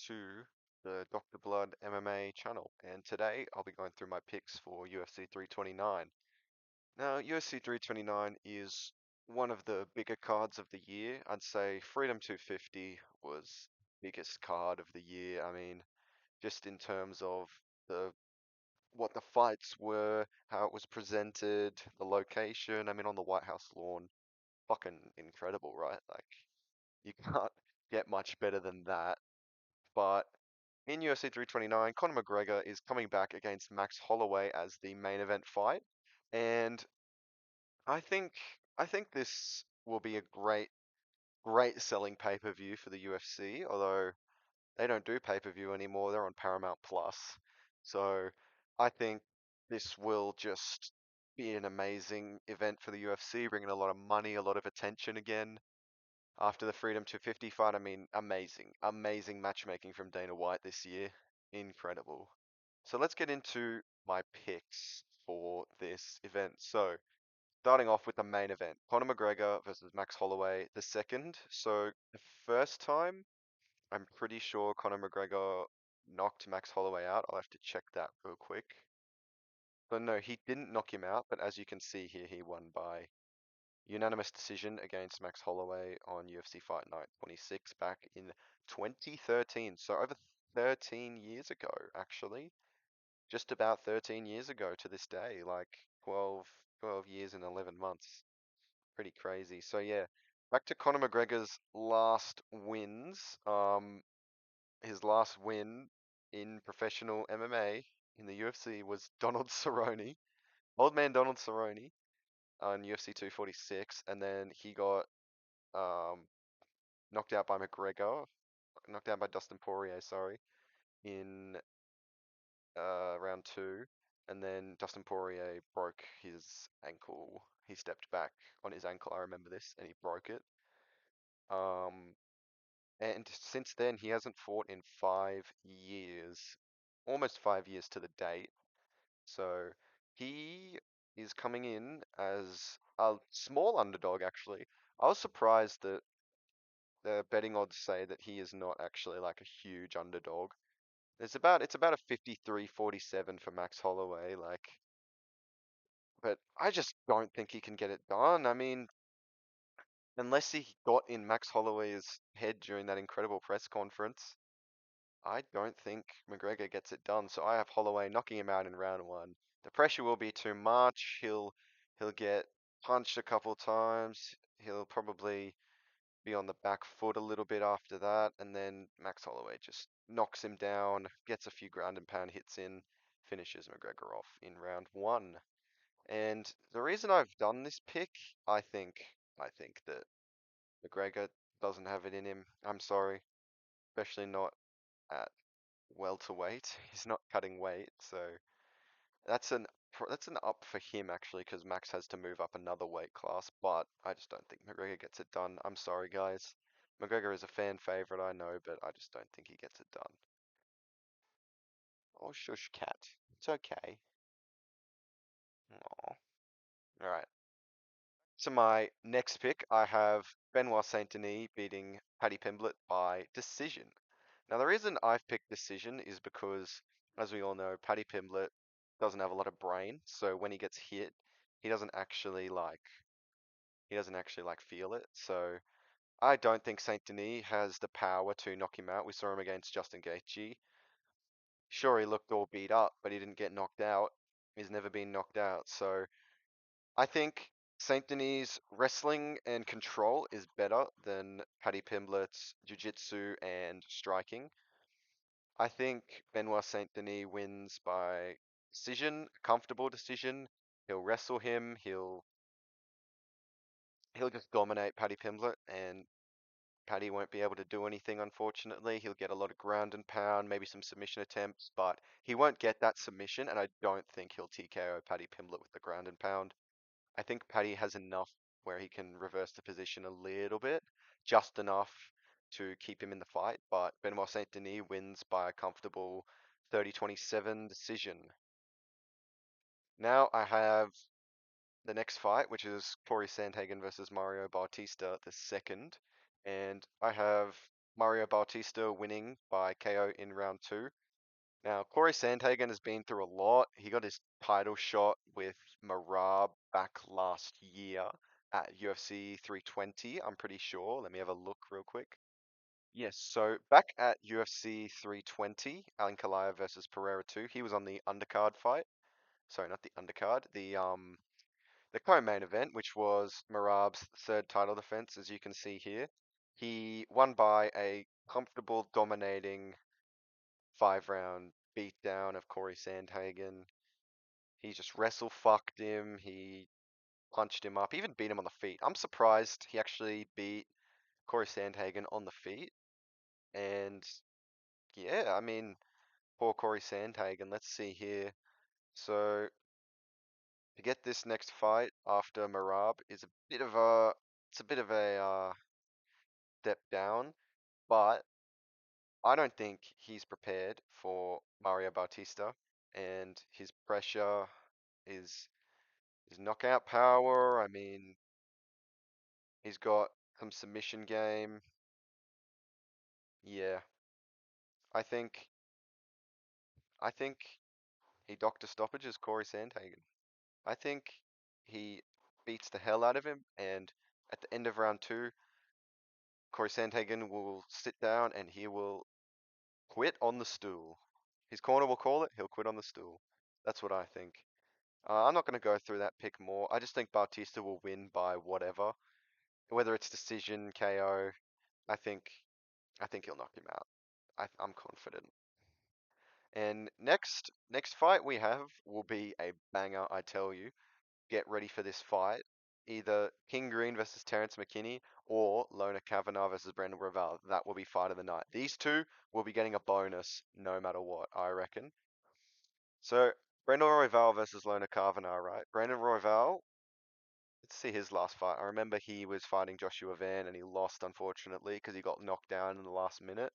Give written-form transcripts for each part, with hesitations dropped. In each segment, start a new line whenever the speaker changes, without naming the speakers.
to the Dr. Blood MMA channel, and today I'll be going through my picks for UFC 329. Now, UFC 329 is one of the bigger cards of the year. I'd say Freedom 250 was biggest card of the year. I mean, just in terms of the what the fights were, how it was presented, the location. I mean, on the White House lawn, fucking incredible, right? Like, you can't get much better than that. But in UFC 329, Conor McGregor is coming back against Max Holloway as the main event fight, and I think I think this will be a great selling pay-per-view for the UFC, although they don't do pay-per-view anymore, they're on Paramount Plus. So I think this will just be an amazing event for the UFC, bringing a lot of money, a lot of attention again. After the Freedom 250 fight, I mean, amazing matchmaking from Dana White this year. Incredible. So let's get into my picks for this event. So, starting off with the main event, Conor McGregor versus Max Holloway, the second. So, the first time, I'm pretty sure Conor McGregor knocked Max Holloway out. I'll have to check that real quick. But no, he didn't knock him out, but as you can see here, he won by unanimous decision against Max Holloway on UFC Fight Night 26 back in 2013. So over 13 years ago, actually. Just about 13 years ago to this day, like 12 years and 11 months. Pretty crazy. So yeah, back to Conor McGregor's last wins. His last win in professional MMA in the UFC was Donald Cerrone, old man Donald Cerrone on UFC 246, and then he got um, knocked out by McGregor, knocked out by Dustin Poirier, sorry, in round two, and then Dustin Poirier broke his ankle. He stepped back on his ankle, I remember this, and he broke it. Um, and since then, he hasn't fought in 5 years, almost 5 years to the date. So he is coming in as a small underdog, actually. I was surprised that the betting odds say that he is not actually like a huge underdog. It's about a 53-47 for Max Holloway, like, but I just don't think he can get it done. I mean, unless he got in Max Holloway's head during that incredible press conference, I don't think McGregor gets it done. So I have Holloway knocking him out in round one. The pressure will be too much. He'll get punched a couple times. He'll probably be on the back foot a little bit after that, and then Max Holloway just knocks him down, gets a few ground and pound hits in, finishes McGregor off in round one. And the reason I've done this pick, I think, I think that McGregor doesn't have it in him. I'm sorry, especially not at welterweight. He's not cutting weight, so that's that's an up for him actually, because Max has to move up another weight class. But I just don't think McGregor gets it done. I'm sorry, guys. McGregor is a fan favorite, I know, but I just don't think he gets it done. Oh, shush, cat. It's okay. Aw. All right. So my next pick, I have Benoit Saint Denis beating Paddy Pimblett by decision. Now the reason I've picked decision is because, as we all know, Paddy Pimblett doesn't have a lot of brain, so when he gets hit, he doesn't actually like feel it. So I don't think Saint Denis has the power to knock him out. We saw him against Justin Gaethje. Sure, he looked all beat up, but he didn't get knocked out. He's never been knocked out. So I think Saint Denis' wrestling and control is better than Paddy Pimblett's jiu-jitsu and striking. I think Benoit Saint Denis wins by decision, a comfortable decision. He'll wrestle him. He'll just dominate Paddy Pimblett, and Paddy won't be able to do anything, unfortunately. He'll get a lot of ground and pound, maybe some submission attempts, but he won't get that submission, and I don't think he'll TKO Paddy Pimblett with the ground and pound. I think Paddy has enough where he can reverse the position a little bit, just enough to keep him in the fight, but Benoit Saint Denis wins by a comfortable 30-27 decision. Now I have the next fight, which is Corey Sandhagen versus Mario Bautista the second, and I have Mario Bautista winning by KO in round two. Now, Corey Sandhagen has been through a lot. He got his title shot with Marab back last year at UFC 320, I'm pretty sure. Let me have a look real quick. Yes, so back at UFC 320, Alan Kalaya versus Pereira 2, he was on the undercard fight. Sorry, not the undercard, the co-main event, which was Marab's third title defense, as you can see here. He won by a comfortable, dominating 5 round beatdown of Corey Sandhagen. He just wrestle fucked him. He punched him up, even beat him on the feet. I'm surprised he actually beat Corey Sandhagen on the feet. And yeah, I mean, poor Corey Sandhagen. Let's see here. So to get this next fight after Marab is a bit of a it's a bit of a step down, but I don't think he's prepared for Mario Bautista and his pressure, his his knockout power. I mean, he's got some submission game. Yeah, I think I think he doctor stoppages Corey Sandhagen. I think he beats the hell out of him, and at the end of round two, Corey Sandhagen will sit down and he will quit on the stool. His corner will call it, he'll quit on the stool. That's what I think. I'm not going to go through that pick more. I just think Bautista will win by whatever. Whether it's decision, KO, I think I think he'll knock him out. I'm confident. And next fight we have will be a banger, I tell you. Get ready for this fight. Either King Green versus Terrence McKinney or Lona Kavanagh versus Brandon Royval. That will be fight of the night. These two will be getting a bonus no matter what, I reckon. So, Brandon Royval versus Lona Kavanagh, right? Brandon Royval, let's see his last fight. I remember he was fighting Joshua Van and he lost, unfortunately, because he got knocked down in the last minute.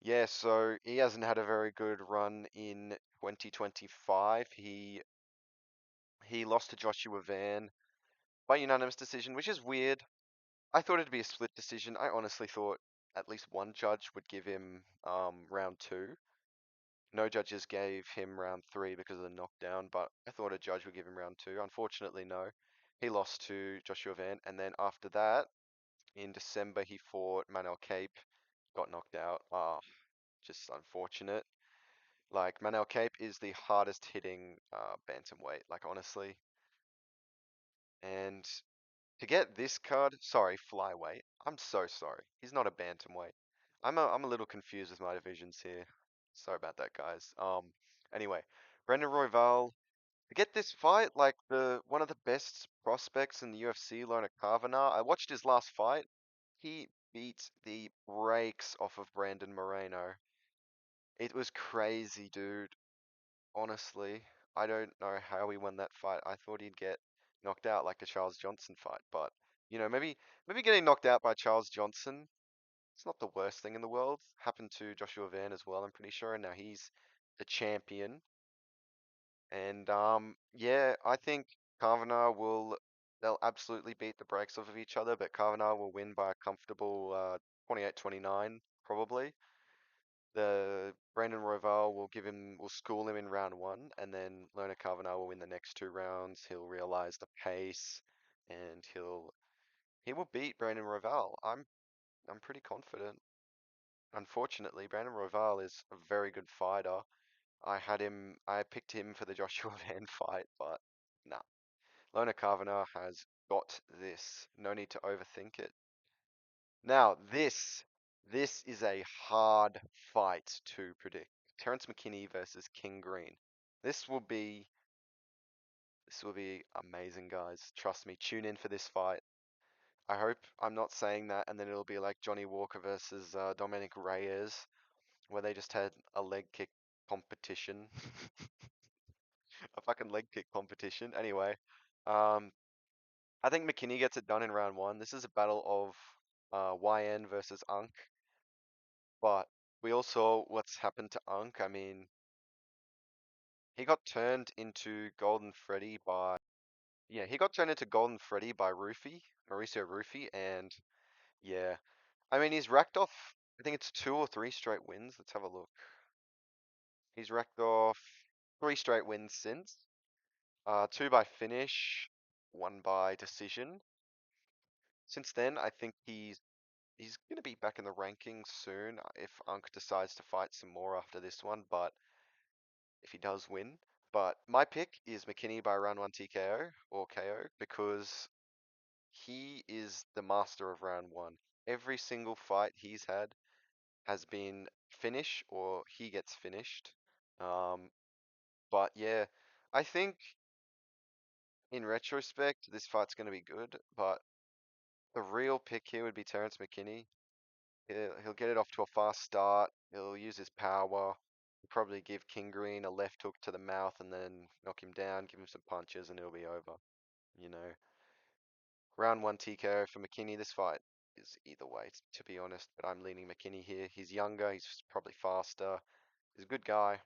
Yeah, so he hasn't had a very good run in 2025. He lost to Joshua Van by unanimous decision, which is weird. I thought it'd be a split decision. I honestly thought at least one judge would give him round two. No judges gave him round three because of the knockdown, but I thought a judge would give him round two. Unfortunately, no. He lost to Joshua Van, and then after that, in December, he fought Manel Cape, got knocked out. Ah, just unfortunate. Like Manel Cape is the hardest hitting bantamweight, like honestly. And to get this card, sorry, flyweight. I'm so sorry. He's not a bantamweight. I'm a little confused with my divisions here. Sorry about that, guys. Anyway, Brandon Royval. To get this fight, like the one of the best prospects in the UFC, Lona Kavanagh. I watched his last fight. He beat the brakes off of Brandon Moreno. It was crazy, dude. Honestly, I don't know how he won that fight. I thought he'd get knocked out like the Charles Johnson fight, but maybe getting knocked out by Charles Johnson, it's not the worst thing in the world. Happened to Joshua Van as well, I'm pretty sure, and now he's the champion. And yeah, I think Kavanagh will they'll absolutely beat the brakes off of each other, but Kavanagh will win by a comfortable 28-29 probably. The Brandon Royval will school him in round one, and then Lerner Kavanagh will win the next 2 rounds. He'll realize the pace, and he will beat Brandon Royval. I'm pretty confident. Unfortunately, Brandon Royval is a very good fighter. I picked him for the Joshua Van fight, but nah. Lerner Kavanagh has got this. No need to overthink it. Now, this is a hard fight to predict. Terrence McKinney versus King Green. This will be this will be amazing, guys. Trust me, tune in for this fight. I hope I'm not saying that and then it'll be like Johnny Walker versus Dominic Reyes, where they just had a leg kick competition. A fucking leg kick competition. Anyway, um, I think McKinney gets it done in round one. This is a battle of YN versus Unk. But we all saw what's happened to Unk. I mean, he got turned into Golden Freddy by he got turned into Golden Freddy by Mauricio Rufy, and yeah, I mean, he's racked off, I think it's two or three straight wins. Let's have a look. He's racked off three straight wins since. Two by finish, one by decision. Since then, I think he's gonna be back in the rankings soon if Unk decides to fight some more after this one, but if he does win. But my pick is McKinney by round one TKO or KO because he is the master of round one. Every single fight he's had has been finish or he gets finished. Um, but yeah, I think in retrospect, this fight's going to be good, but the real pick here would be Terrence McKinney. He'll get it off to a fast start. He'll use his power. Probably give King Green a left hook to the mouth and then knock him down, give him some punches, and it'll be over. You know, round one TKO for McKinney. This fight is either way, to be honest, but I'm leaning McKinney here. He's younger, he's probably faster. He's a good guy.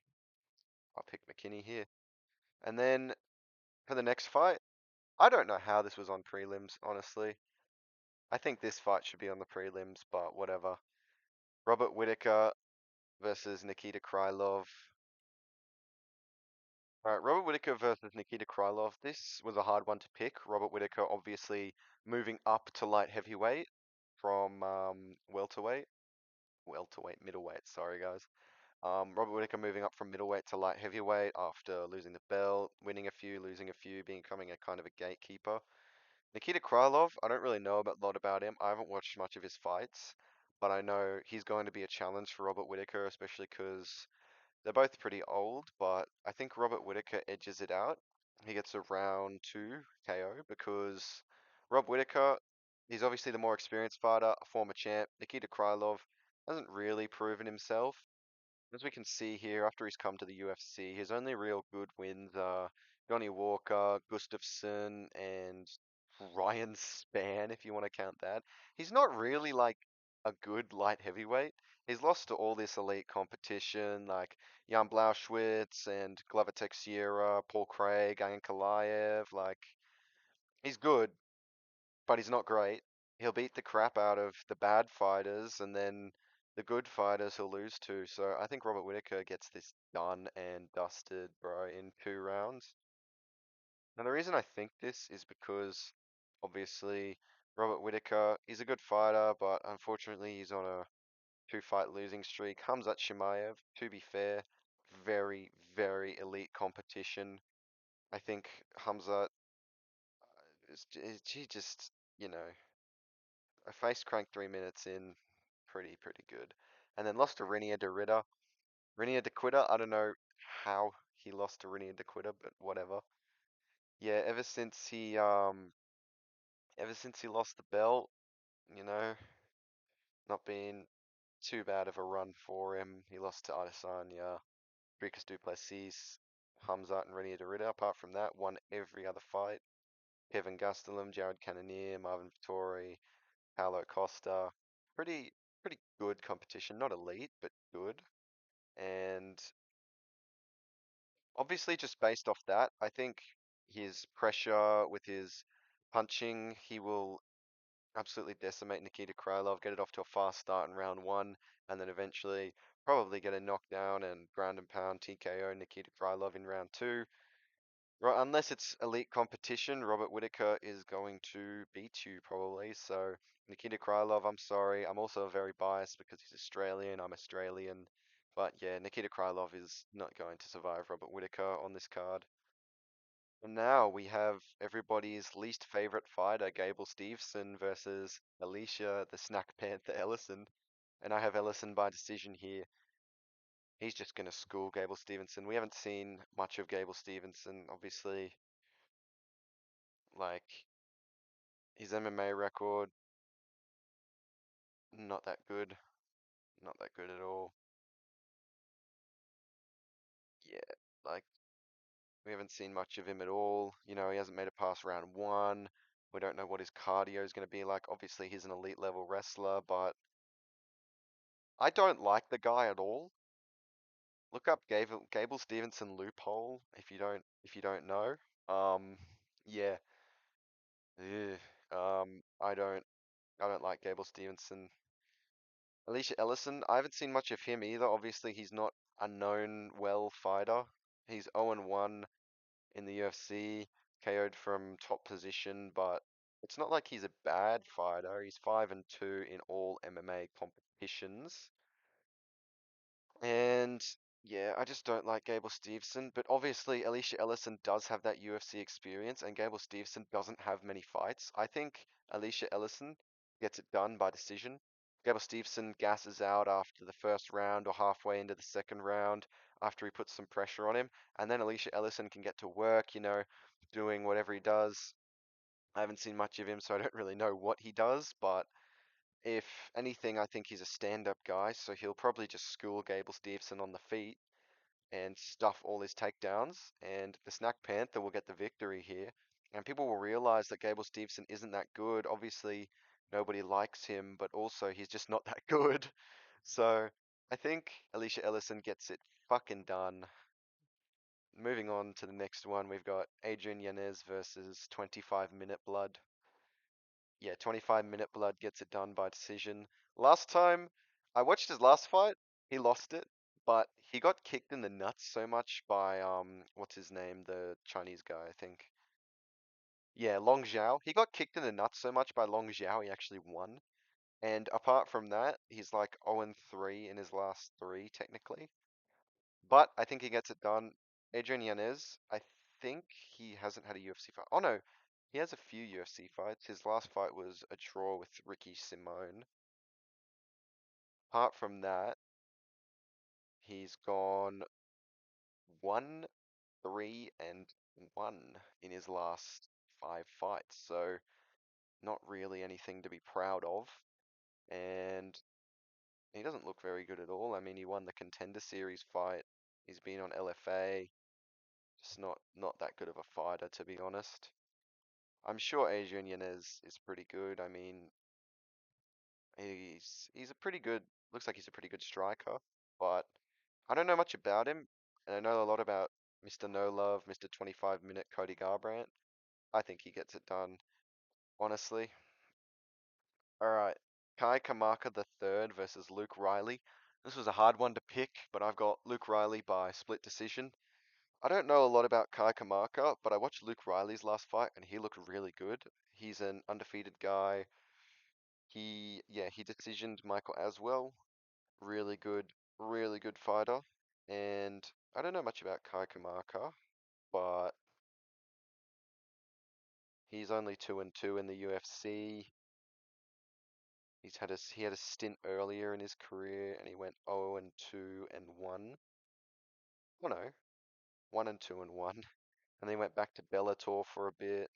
I'll pick McKinney here. And then for the next fight, I don't know how this was on prelims, honestly. I think this fight should be on the prelims, but whatever. Robert Whitaker versus Nikita Krylov. Alright, Robert Whitaker versus Nikita Krylov. This was a hard one to pick. Robert Whitaker obviously moving up to light heavyweight from welterweight. Middleweight, sorry guys. Robert Whitaker moving up from middleweight to light heavyweight after losing the belt, winning a few, losing a few, becoming a kind of a gatekeeper. Nikita Krylov, I don't really know a lot about him. I haven't watched much of his fights, but I know he's going to be a challenge for Robert Whitaker, especially because they're both pretty old, but I think Robert Whitaker edges it out. He gets a round two KO because Rob Whitaker, he's obviously the more experienced fighter, a former champ. Nikita Krylov hasn't really proven himself. As we can see here, after he's come to the UFC, his only real good wins are Johnny Walker, Gustafsson, and Ryan Spann, if you want to count that. He's not really like a good light heavyweight. He's lost to all this elite competition, like Jan Blauschwitz and Glover Teixeira, Paul Craig, Ankalaev. Like, he's good, but he's not great. He'll beat the crap out of the bad fighters, and then the good fighters he'll lose to. So I think Robert Whitaker gets this done and dusted, bro, in 2 rounds. Now the reason I think this is because obviously Robert Whitaker is a good fighter, but unfortunately he's on a two-fight losing streak. Hamzat Chimaev, to be fair, very, very elite competition. I think Hamzat he just, you know, I face crank 3 minutes in, pretty good. And then lost to Renier de Ritter. Renier de Quitter, I don't know how he lost to Renier de Quitter, but whatever. Yeah, ever since he lost the belt, you know, not been too bad of a run for him. He lost to Adesanya, Dricus du Plessis, Hamzat and Renier de Ritter. Apart from that, won every other fight. Kevin Gastelum, Jared Cannonier, Marvin Vittori, Paulo Costa. Pretty good competition. Not elite, but good. And obviously, just based off that, I think his pressure with his punching, he will absolutely decimate Nikita Krylov, get it off to a fast start in round one, and then eventually probably get a knockdown and ground and pound TKO Nikita Krylov in round two. Right, unless it's elite competition, Robert Whitaker is going to beat you probably. So Nikita Krylov, I'm sorry. I'm also very biased because he's Australian. I'm Australian. But yeah, Nikita Krylov is not going to survive Robert Whitaker on this card. And now we have everybody's least favorite fighter, Gable Steveson versus Alicia the Snack Panther Ellison. And I have Ellison by decision here. He's just going to school Gable Stevenson. We haven't seen much of Gable Stevenson, obviously. Like, his MMA record, not that good. Not that good at all. Yeah, like, we haven't seen much of him at all. You know, he hasn't made it past round one. We don't know what his cardio is going to be like. Obviously, he's an elite level wrestler, but I don't like the guy at all. Look up Gable Stevenson loophole if you don't know. Um, yeah. Ugh. I don't like Gable Stevenson. Alicia Ellison, I haven't seen much of him either. Obviously, he's not a known well fighter. He's 0-1 in the UFC, KO'd from top position, but it's not like he's a bad fighter. He's 5-2 in all MMA competitions. And yeah, I just don't like Gable Steveson. But obviously, Alicia Ellison does have that UFC experience, and Gable Steveson doesn't have many fights. I think Alicia Ellison gets it done by decision. Gable Steveson gasses out after the first round or halfway into the second round after he puts some pressure on him, and then Alicia Ellison can get to work, doing whatever he does. I haven't seen much of him, so I don't really know what he does, but if anything, I think he's a stand-up guy, so he'll probably just school Gable Steveson on the feet and stuff all his takedowns, and the Snack Panther will get the victory here. And people will realize that Gable Steveson isn't that good. Obviously, nobody likes him, but also he's just not that good. So I think Alicia Ellison gets it fucking done. Moving on to the next one, we've got Adrian Yanez versus 25-minute blood. Yeah, 25-minute blood gets it done by decision. Last time I watched his last fight, he lost it, but he got kicked in the nuts so much by what's his name, the Chinese guy, I think. Yeah, Long Zhao. He got kicked in the nuts so much by Long Zhao, he actually won. And apart from that, he's like 0-3 in his last three, technically. But I think he gets it done. Adrian Yanez, I think he hasn't had a UFC fight. Oh no, he has a few UFC fights. His last fight was a draw with Ricky Simone. Apart from that, he's gone 1-3-1 in his last five fights. So not really anything to be proud of. And he doesn't look very good at all. I mean, he won the Contender Series fight. He's been on LFA. Just not that good of a fighter, to be honest. I'm sure Adrian Yanez is pretty good. I mean, he's a pretty good, looks like he's a pretty good striker, but I don't know much about him, and I know a lot about Mr. No Love, Mr. 25-minute Cody Garbrandt. I think he gets it done, honestly. All right, Kai Kamaka the third versus Luke Riley. This was a hard one to pick, but I've got Luke Riley by split decision. I don't know a lot about Kai Kamaka, but I watched Luke Riley's last fight and he looked really good. He's an undefeated guy. He decisioned Michael Aswell. Really good fighter. And I don't know much about Kai Kamaka, but he's only 2-2 in the UFC. He had a stint earlier in his career and he went 0-2-1. Oh no, 1-2-1. And then he went back to Bellator for a bit,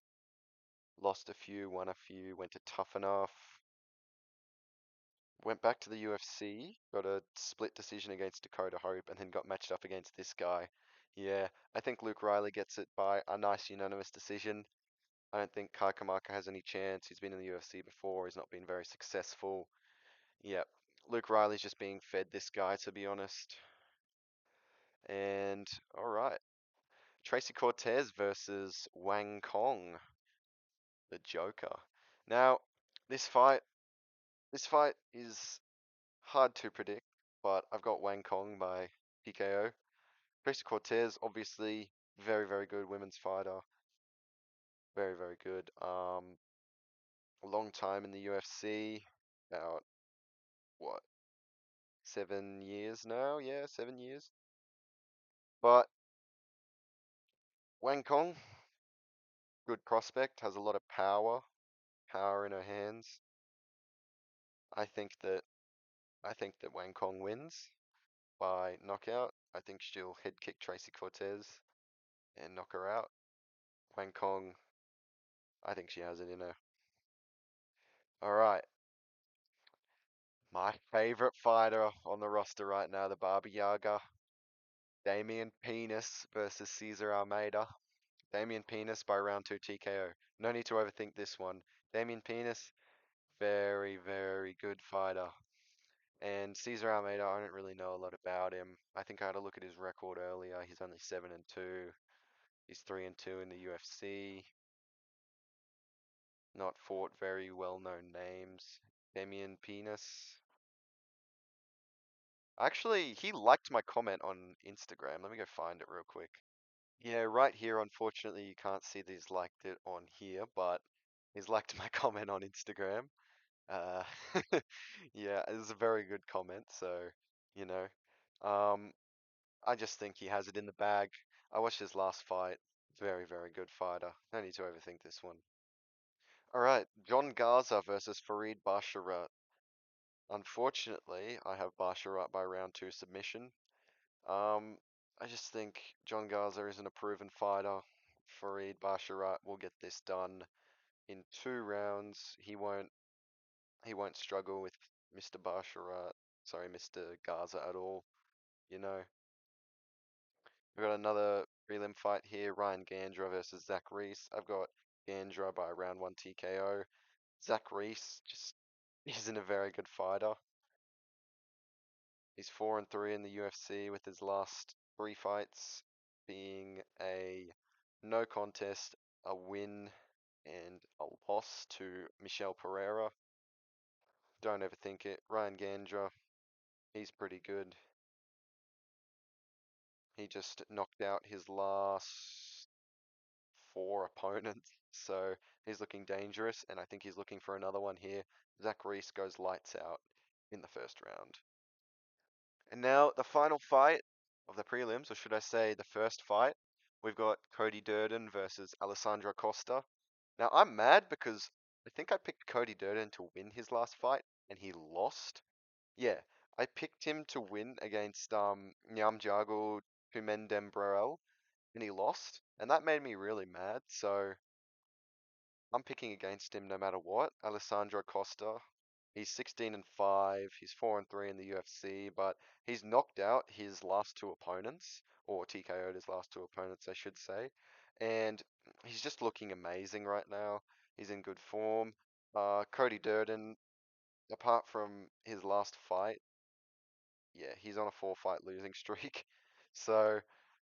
lost a few, won a few, went to Tough Enough, went back to the UFC, got a split decision against Dakota Hope, and then got matched up against this guy. Yeah, I think Luke Riley gets it by a nice unanimous decision. I don't think Kai Kamaka has any chance. He's been in the UFC before. He's not been very successful. Yep, Luke Riley's just being fed this guy, to be honest. And all right, Tracy Cortez versus Wang Kong, the Joker. Now, this fight, this fight is hard to predict, but I've got Wang Kong by PKO. Tracy Cortez, obviously, very good women's fighter. Very good. A long time in the UFC, about what, 7 years now? Yeah, 7 years. But Wang Kong, good prospect, has a lot of power in her hands. I think that I think that Wang Kong wins by knockout. I think she'll head kick Tracy Cortez and knock her out. Wang Kong, I think she has it in her. All right. My favorite fighter on the roster right now, the Baba Yaga, Damian Penis versus Cesar Almeida. Damian Penis by round two TKO. No need to overthink this one. Damian Penis, very good fighter. And Cesar Almeida, I don't really know a lot about him. I think I had a look at his record earlier. He's only 7-2. He's 3-2 in the UFC. Not fought very well-known names. Damian Penis. Actually, he liked my comment on Instagram. Let me go find it real quick. Yeah, right here, unfortunately, you can't see that he's liked it on here, but he's liked my comment on Instagram. Uh, yeah, it was a very good comment, so, you know, um, I just think he has it in the bag. I watched his last fight. Very, very good fighter. No need to overthink this one. All right, John Garza versus Farid Basharat. Unfortunately, I have Basharat by round two submission. Um, I just think John Garza isn't a proven fighter. Farid Basharat will get this done in 2 rounds. He won't struggle with Mr. Basharat, sorry, Mr. Garza at all. You know, we've got another prelim fight here, Ryan Gandra versus Zach Reese. I've got Gandra by round one TKO. Zach Reese just isn't a very good fighter. He's 4-3 in the UFC with his last 3 fights being a no contest, a win, and a loss to Michel Pereira. Don't overthink it. Ryan Gandra, he's pretty good. He just knocked out his last 4 opponents, so he's looking dangerous, and I think he's looking for another one here. Zach Reese goes lights out in the first round. And now the final fight of the prelims, or should I say the first fight, we've got Cody Durden versus Alessandro Costa. Now I'm mad because I think I picked Cody Durden to win his last fight and he lost. Yeah, I picked him to win against Nyamjago Tumendembrel and he lost, and that made me really mad. So I'm picking against him no matter what. Alessandro Costa. He's 16-5. He's 4-3 in the UFC, but he's knocked out his last 2 opponents, or TKO'd his last 2 opponents, I should say. And he's just looking amazing right now. He's in good form. Cody Durden, apart from his last fight, yeah, he's on a 4 fight losing streak. So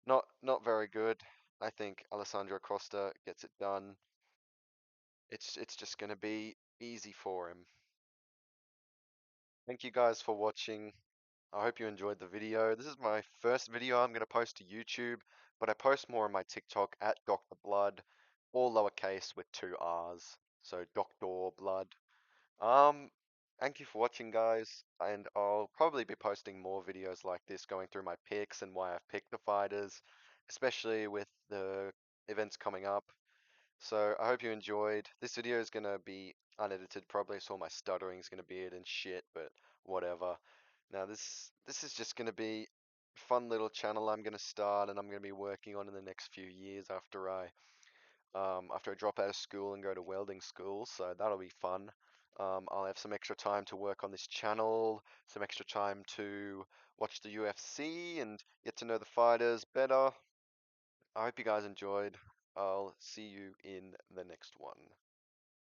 not very good. I think Alessandro Costa gets it done. It's just gonna be easy for him. Thank you guys for watching. I hope you enjoyed the video. This is my first video I'm going to post to YouTube, but I post more on my TikTok at Dr. Blood, all lowercase with 2 R's. So Dr. Blood. Um, Thank you for watching, guys, and I'll probably be posting more videos like this going through my picks and why I've picked the fighters, especially with the events coming up. So I hope you enjoyed. This video is gonna be unedited probably, so all my stuttering is gonna be it and shit, but whatever. Now this is just gonna be a fun little channel I'm gonna start and I'm gonna be working on in the next few years after I drop out of school and go to welding school, so that'll be fun. I'll have some extra time to work on this channel, some extra time to watch the UFC and get to know the fighters better. I hope you guys enjoyed. I'll see you in the next one.